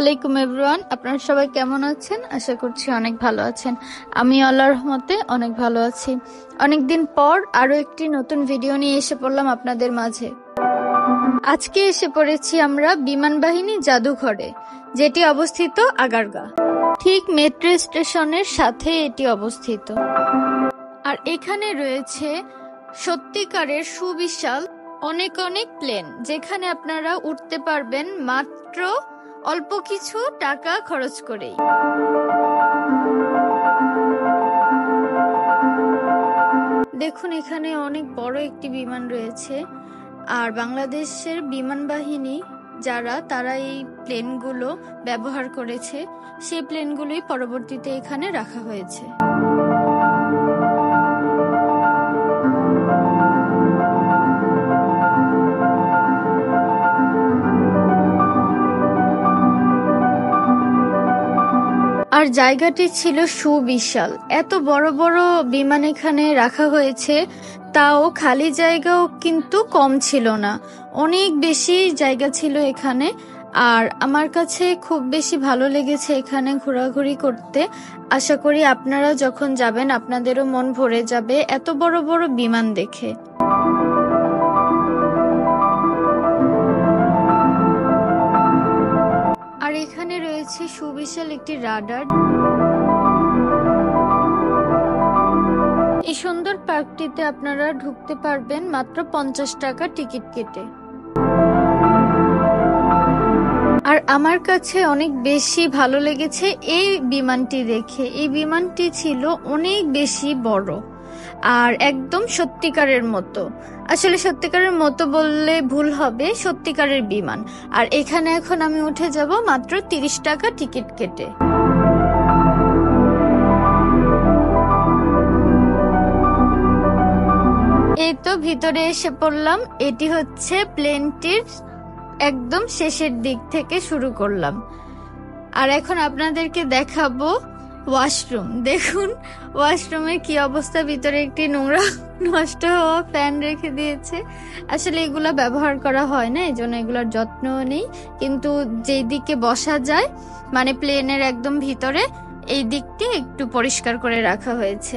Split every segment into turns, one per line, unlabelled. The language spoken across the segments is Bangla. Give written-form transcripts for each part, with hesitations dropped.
আলাইকুম এভরিওয়ান, আপনারা সবাই কেমন আছেন? আশা করছি অনেক ভালো আছেন। আমি আল্লাহর রহমতে অনেক ভালো আছি। অনেকদিন পর আরো একটি নতুন ভিডিও নিয়ে এসে পড়লাম আপনাদের মাঝে। আজকে এসে পড়েছি আমরা বিমান বাহিনী জাদুঘরে, যেটি অবস্থিত আগারগাঁ। ঠিক মেট্রো স্টেশনের সাথে এটি অবস্থিত। আর এখানে রয়েছে সত্যিকারের সুবিশাল অনেক অনেক প্লেন, যেখানে আপনারা উঠতে পারবেন মাত্র অল্প কিছু টাকা খরচ করেই। দেখুন, এখানে অনেক বড় একটি বিমান রয়েছে। আর বাংলাদেশের বিমান বাহিনী তারা এই প্লেনগুলো ব্যবহার করেছে, সেই প্লেনগুলোই পরবর্তীতে এখানে রাখা হয়েছে। আর জায়গাটি ছিল সুবিশাল। এত বড় বড় বিমান এখানে রাখা হয়েছে, তাও খালি জায়গাও কিন্তু কম ছিল না, অনেক বেশি জায়গা ছিল এখানে। আর আমার কাছে খুব বেশি ভালো লেগেছে এখানে ঘোরাঘুরি করতে। আশা করি আপনারা যখন যাবেন আপনাদেরও মন ভরে যাবে এত বড় বড় বিমান দেখে। আর এখানে রয়েছে সুবিশাল একটি রাডার। এই সুন্দর পার্কটিতে আপনারা ঢুকতে পারবেন মাত্র 50 টাকা টিকিট কেটে। আর আমার কাছে অনেক বেশি ভালো লেগেছে এই বিমানটি দেখে। এই বিমানটি ছিল অনেক বেশি বড় আর একদম সত্যিকারের মতো। আসলে সত্যিকারের মতো বললে ভুল হবে, সত্যিকারের বিমান। আর এখানে এখন আমি উঠে যাব মাত্র 30 টাকা টিকিট কেটে। এই তো ভিতরে এসে পড়লাম। এটি হচ্ছে প্লেনটির একদম শেষের দিক থেকে শুরু করলাম। আর এখন আপনাদেরকে দেখাবো ওয়াশরুম। দেখুন ওয়াশরুমের কি অবস্থা, ভিতরে একটি নোংরা নষ্ট হওয়া ফ্যান রেখে দিয়েছে। আসলে এগুলা ব্যবহার করা হয় না, এই জন্য এগুলার যত্নও নেই। কিন্তু যেই দিকে বসা যায়, মানে প্লেনের একদম ভিতরে, এই দিকটি একটু পরিষ্কার করে রাখা হয়েছে।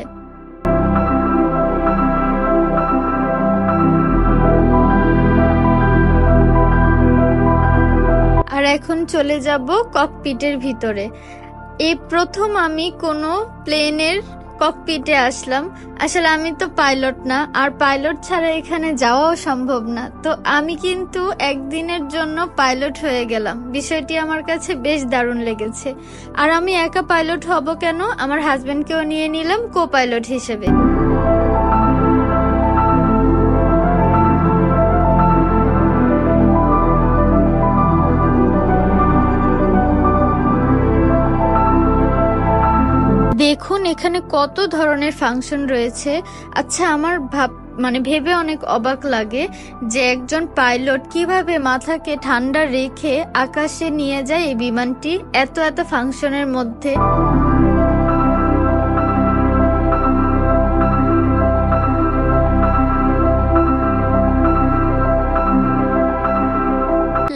আর এখন চলে যাব ককপিটের ভিতরে। এই প্রথম আমি কোনো প্লেনের ককপিটে আসলাম। আসলে আমি তো পাইলট না, আর পাইলট ছাড়া এখানে যাওয়াও সম্ভব না। তো আমি কিন্তু একদিনের জন্য পাইলট হয়ে গেলাম। বিষয়টি আমার কাছে বেশ দারুণ লেগেছে। আর আমি একা পাইলট হব কেন, আমার হাজবেন্ডকেও নিয়ে নিলাম কো পাইলট হিসেবে। দেখুন এখানে কত ধরনের ফাংশন রয়েছে। আচ্ছা, আমার ভেবে অনেক অবাক লাগে যে একজন পাইলট কিভাবে মাথাকে ঠান্ডা রেখে আকাশে নিয়ে যায় এই বিমানটি এত এত ফাংশনের মধ্যে।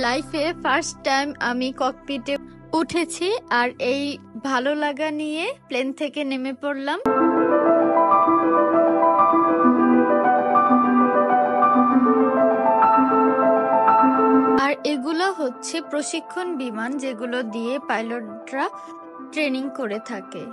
লাইফে ফার্স্ট টাইম আমি ককপিটে উঠেছি, আর এই ভালো লাগা নিয়ে প্লেন থেকে নেমে পড়লাম। আর এগুলো হচ্ছে প্রশিক্ষণ বিমান, যেগুলো দিয়ে পাইলটরা ট্রেনিং করে থাকে।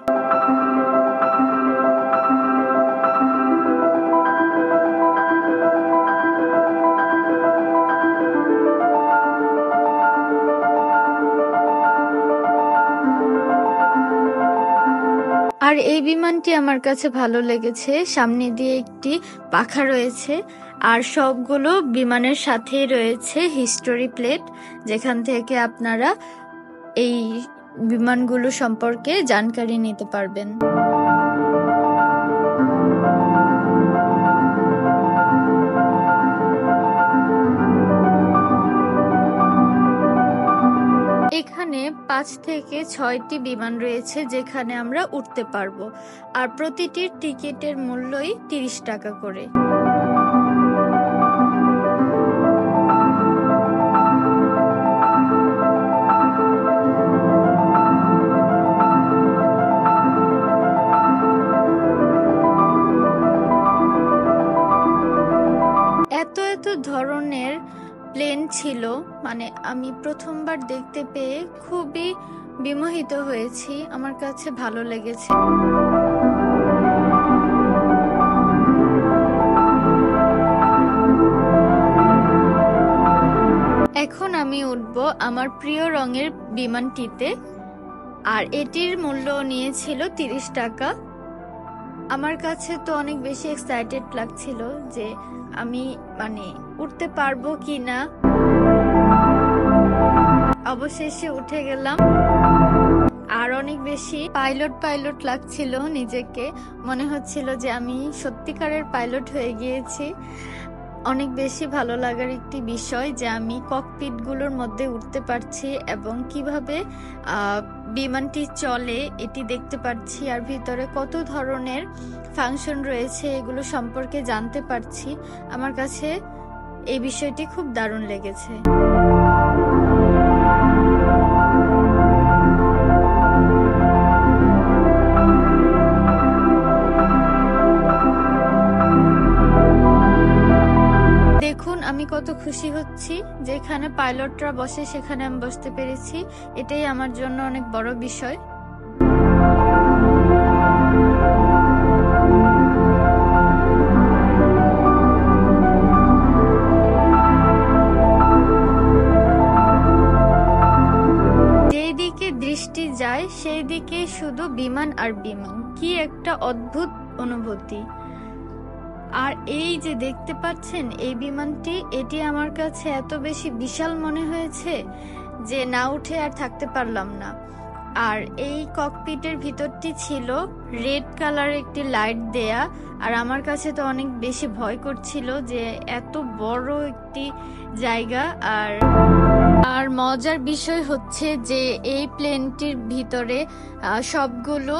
আর এই বিমানটি আমার কাছে ভালো লেগেছে। সামনে দিয়ে একটি পাখা রয়েছে, আর সবগুলো বিমানের সাথেই রয়েছে হিস্টোরি প্লেট, যেখান থেকে আপনারা এই বিমানগুলো সম্পর্কে জানকারি নিতে পারবেন। এখানে 5 থেকে 6টি বিমান রয়েছে যেখানে আমরা উঠতে পারবো। আর প্রতিটির টিকিটের মূল্যই 30 টাকা করে। মানে আমি প্রথমবার দেখতে পেয়ে খুবই বিমোহিত হয়েছি, আমার কাছে ভালো লেগেছে। এখন আমি উঠব আমার প্রিয় রঙের বিমানটিতে, আর এটির মূল্য নিয়েছিল 30 টাকা। আমার কাছে তো অনেক বেশি এক্সাইটেড লাগছিল যে আমি মানে উঠতে পারবো কিনা। অবশেষে উঠে গেলাম, আর অনেক বেশি পাইলট লাগছিল নিজেকে, মনে হচ্ছিল যে আমি সত্যিকারের পাইলট হয়ে গিয়েছি। অনেক বেশি ভালো লাগার একটি বিষয় যে আমি ককপিটগুলোর মধ্যে উঠতে পারছি এবং কিভাবে বিমানটি চলে এটি দেখতে পাচ্ছি, আর ভিতরে কত ধরনের ফাংশন রয়েছে এগুলো সম্পর্কে জানতে পারছি। আমার কাছে এই বিষয়টি খুব দারুণ লেগেছে। দেখুন আমি কত খুশি হচ্ছি, যেখানে পাইলটরা বসে সেখানে আমি বসতে পেরেছি, এটাই আমার জন্য অনেক বড় বিষয়। যেই দিকে দৃষ্টি যায় সেই দিকে শুধু বিমান আর বিমান, কি একটা অদ্ভুত অনুভূতি। আর এই যে দেখতে পাচ্ছেন এই বিমানটি, এটি আমার কাছে এত বেশি বিশাল মনে হয়েছে যে না উঠে আর থাকতে পারলাম না। আর এই ককপিটের ভিতরটি ছিল রেড কালার একটি লাইট দেয়া, আর আমার কাছে তো অনেক বেশি ভয় করছিল যে এত বড় একটি জায়গা। আর মজার বিষয় হচ্ছে যে এই প্লেনটির ভিতরে সবগুলো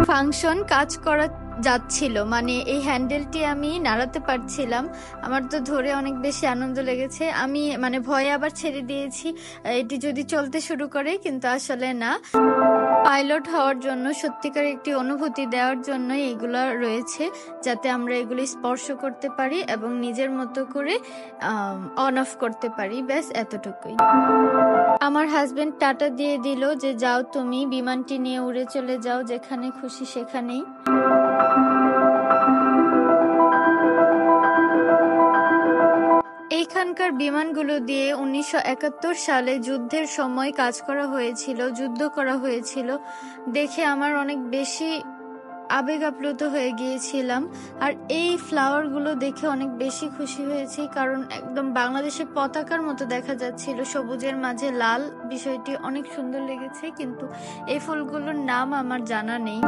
ফাংশন কাজ করা যাচ্ছিল, মানে এই হ্যান্ডেলটি আমি নাড়াতে পারছিলাম। আমার তো ধরে অনেক বেশি আনন্দ লেগেছে, আমি মানে ভয়ে আবার ছেড়ে দিয়েছি এটি যদি চলতে শুরু করে, কিন্তু আসলে না। পাইলট হওয়ার জন্য সত্যিকার একটি অনুভূতি দেওয়ার জন্য এগুলো রয়েছে, যাতে আমরা এগুলি স্পর্শ করতে পারি এবং নিজের মতো করে অন অফ করতে পারি, ব্যাস এতটুকুই। আমার হাজবেন্ড টাটা দিয়ে দিল যে যাও তুমি বিমানটি নিয়ে উড়ে চলে যাও, যেখানে খুশি সেখানেই। এইখানকার বিমানগুলো দিয়ে 1971 সালে যুদ্ধের সময় কাজ করা হয়েছিল, যুদ্ধ করা হয়েছিল। দেখে আমার অনেক বেশি আবেগ আপ্লুত হয়ে গিয়েছিলাম। আর এই ফ্লাওয়ারগুলো দেখে অনেক বেশি খুশি হয়েছি, কারণ একদম বাংলাদেশের পতাকার মতো দেখা যাচ্ছিল, সবুজের মাঝে লাল, বিষয়টি অনেক সুন্দর লেগেছে। কিন্তু এই ফুলগুলোর নাম আমার জানা নেই।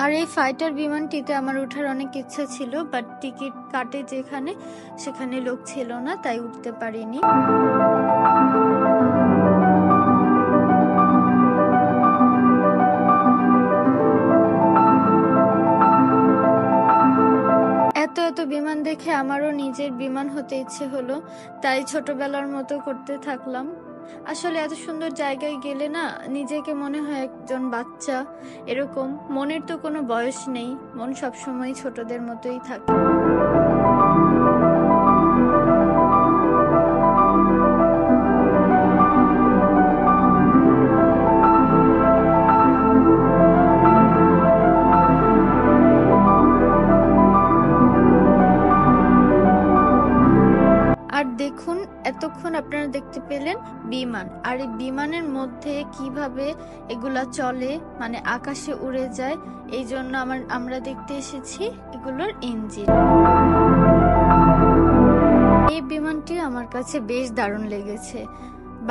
আর এই ফাইটার বিমানটিতে আমার ওঠার অনেক ইচ্ছা ছিল, বাট টিকিট কাটে যেখানে সেখানে লোক ছিল না, তাই উঠতে পারিনি। এত বিমান দেখে আমারও নিজের বিমান হতে ইচ্ছে হলো, তাই ছোটবেলার মতো করতে থাকলাম। আসলে এত সুন্দর জায়গায় গেলে না নিজেকে মনে হয় একজন বাচ্চা, এরকম। মনের তো কোনো বয়স নেই, মন সবসময় ছোটদের মতোই থাকে। আর দেখুন এতক্ষণ আপনারা দেখতে পেলেন বিমান, আর এই বিমানের মধ্যে কিভাবে এগুলা চলে, মানে আকাশে উড়ে যায়, এই জন্য আমরা দেখতে এসেছি এগুলোর ইঞ্জিন। এই বিমানটি আমার কাছে বেশ দারুণ লেগেছে,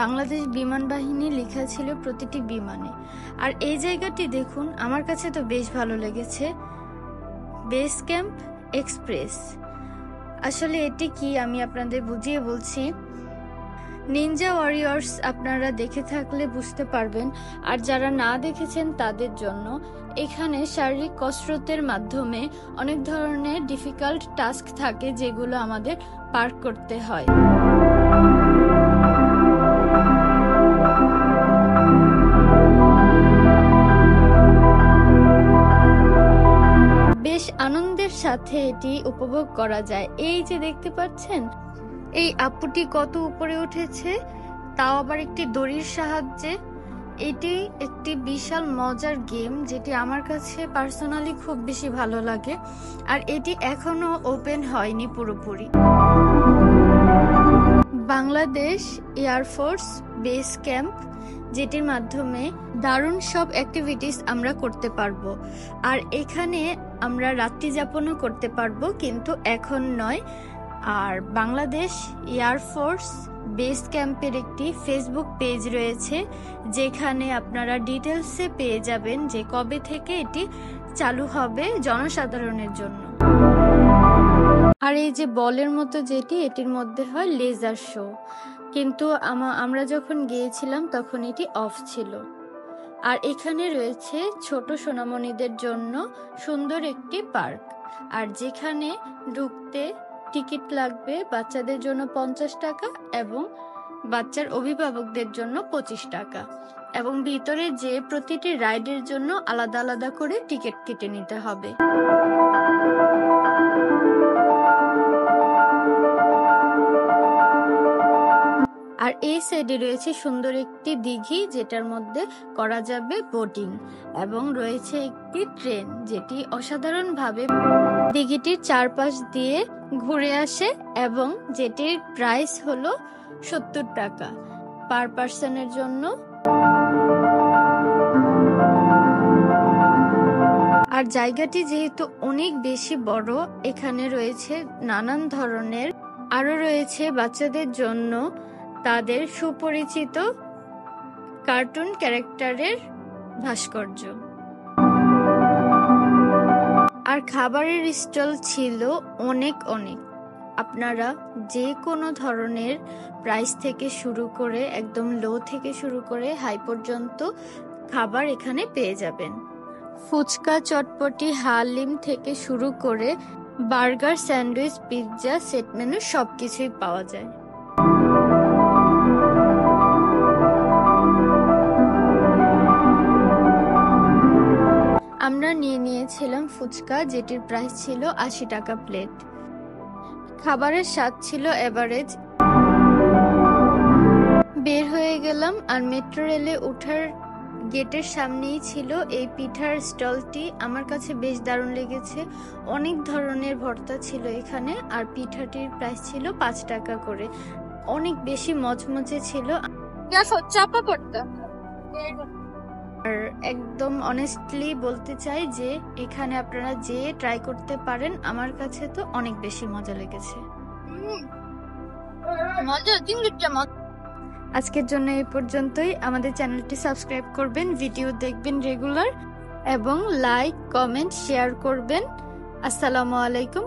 বাংলাদেশ বিমান বাহিনী লেখা ছিল প্রতিটি বিমানে। আর এই জায়গাটি দেখুন, আমার কাছে তো বেশ ভালো লেগেছে, বেস ক্যাম্প এক্সপ্রেস। আসলে এটি কি আমি আপনাদের বুঝিয়ে বলছি। নিনজা ওয়ারিয়র্স আপনারা দেখে থাকলে বুঝতে পারবেন, আর যারা না দেখেছেন তাদের জন্য এখানে শারীরিক কসরতের মাধ্যমে অনেক ধরনের ডিফিকাল্ট টাস্ক থাকে যেগুলো আমাদের পার করতে হয়। আনন্দের সাথে এটি উপভোগ করা যায়। এই যে দেখতে পাচ্ছেন, এই আপুটি কত উপরে উঠেছে, তাও আবার একটি দড়ির সাহায্যে। এটি একটি বিশাল মজার গেম, যেটি আমার কাছে পার্সোনালি খুব বেশি ভালো লাগে। আর এটি এখনো ওপেন হয়নি পুরোপুরি। বাংলাদেশ এয়ারফোর্স বেস ক্যাম্প, যেটির মাধ্যমে দারুণ সব অ্যাক্টিভিটিস আমরা করতে পারবো। আর এখানে আমরা রাত্রি যাপনও করতে পারবো, কিন্তু এখন নয়। আর বাংলাদেশ এয়ারফোর্স বেস ক্যাম্পের একটি ফেসবুক পেজ রয়েছে, যেখানে আপনারা ডিটেলসে পেয়ে যাবেন যে কবে থেকে এটি চালু হবে জনসাধারণের জন্য। আর এই যে বলের মতো যেটি, এটির মধ্যে হয় লেজার শো, কিন্তু আমরা যখন গিয়েছিলাম তখন এটি অফ ছিল। আর এখানে রয়েছে ছোট সোনামণিদের জন্য সুন্দর একটি পার্ক, আর যেখানে ঢুকতে টিকিট লাগবে বাচ্চাদের জন্য 50 টাকা এবং বাচ্চার অভিভাবকদের জন্য 25 টাকা, এবং ভিতরে যে প্রতিটি রাইডের জন্য আলাদা আলাদা করে টিকিট কেটে নিতে হবে। আর এই সাইডে রয়েছে সুন্দর একটি দিঘি, যেটার মধ্যে করা যাবে বোটিং, এবং রয়েছে একটি ট্রেন যেটি অসাধারণভাবে দিঘিটির চারপাশ দিয়ে ঘুরে আসে, এবং যেটির প্রাইস হলো 70 টাকা পার পার্সনের জন্য। আর জায়গাটি যেহেতু অনেক বেশি বড়, এখানে রয়েছে নানান ধরনের, আরো রয়েছে বাচ্চাদের জন্য তাদের সুপরিচিত কার্টুন ক্যারেক্টারের ভাস্কর্য। আর খাবারের স্টল ছিল অনেক অনেক। আপনারা যে কোনো ধরনের প্রাইস থেকে শুরু করে, একদম লো থেকে শুরু করে হাই পর্যন্ত খাবার এখানে পেয়ে যাবেন। ফুচকা, চটপটি, হালিম থেকে শুরু করে burger, sandwich, pizza, set menu সবকিছুই পাওয়া যায়। আমরা নিয়েছিলাম ফুচকা, যেটির প্রাইস ছিল 80 টাকা প্লেট। খাবারের স্বাদ ছিল এভারেজ। বের হয়ে গেলাম, আর মেট্রো রেলে ওঠার গেটের সামনেই ছিল এই পিঠার স্টলটি। আমার কাছে বেশ দারুণ লেগেছে। অনেক ধরনের ভর্তা ছিল এখানে, আর পিঠাটির প্রাইস ছিল 5 টাকা করে। অনেক বেশি মচমচে ছিল। আর একদম অনেস্টলি বলতে চাই যে এখানে আপনারা যে ট্রাই করতে পারেন। আমার কাছে তো অনেক বেশি মজা লেগেছে। আজকের জন্য এই পর্যন্তই। আমাদের চ্যানেলটি সাবস্ক্রাইব করবেন, ভিডিও দেখবেন রেগুলার, এবং লাইক, কমেন্ট, শেয়ার করবেন। আসসালামু আলাইকুম।